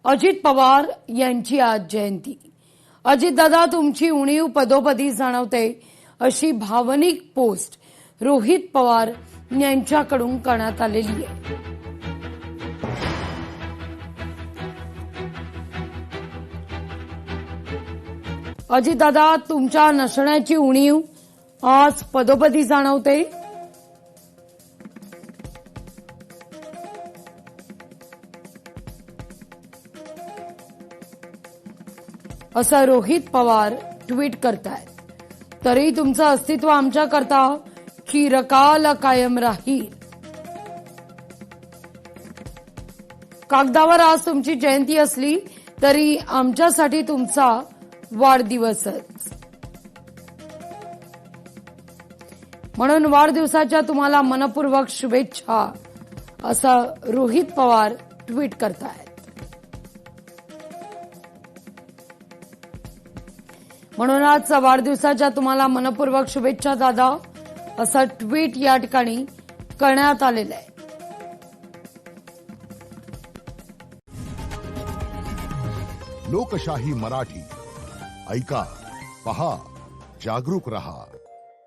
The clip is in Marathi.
अजित पवार यांची आज जयंती। अजितदादा तुमची उणीव पदोपदी जाणवते अशी भावनिक पोस्ट रोहित पवार यांच्याकडून करण्यात आलेली आहे। अजितदादा तुमच्या नसण्याची उणीव आज पदोपदी जाणवते। असं रोहित पवार ट्विट करतायत। तरी तुमचं अस्तित्व आमच्याकरता चिरकाल कायम राहील। कागदावर आज तुमची जयंती असली तरी आमच्यासाठी तुमचा वाढदिवसच। म्हणून वाढदिवसाच्या तुम्हाला मनपूर्वक शुभेच्छा असं रोहित पवार ट्विट करतायत। म्हणून आज वाढदिवसाच्या तुम्हाला मनपूर्वक शुभेच्छा दादा असं ट्विट या ठिकाणी करण्यात आलेलं आहे। लोकशाही मराठी ऐका, पहा, जागरूक रहा।